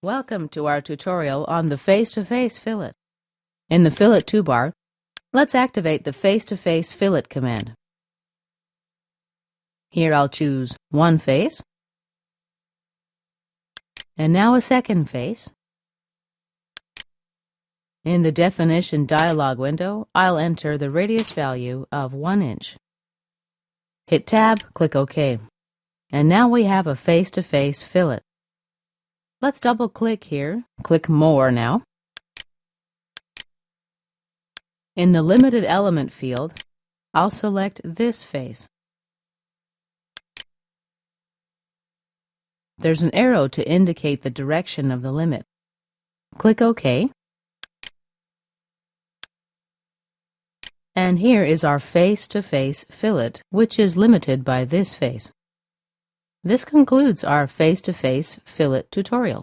Welcome to our tutorial on the face-to-face fillet. In the Fillet toolbar, let's activate the face-to-face fillet command. Here I'll choose one face, and now a second face. In the definition dialog window, I'll enter the radius value of 1 inch. Hit Tab, click OK. And now we have a face-to-face fillet. Let's double-click here. Click More now. In the Limited Element field, I'll select this face. There's an arrow to indicate the direction of the limit. Click OK. And here is our face-to-face fillet, which is limited by this face. This concludes our face-to-face fillet tutorial.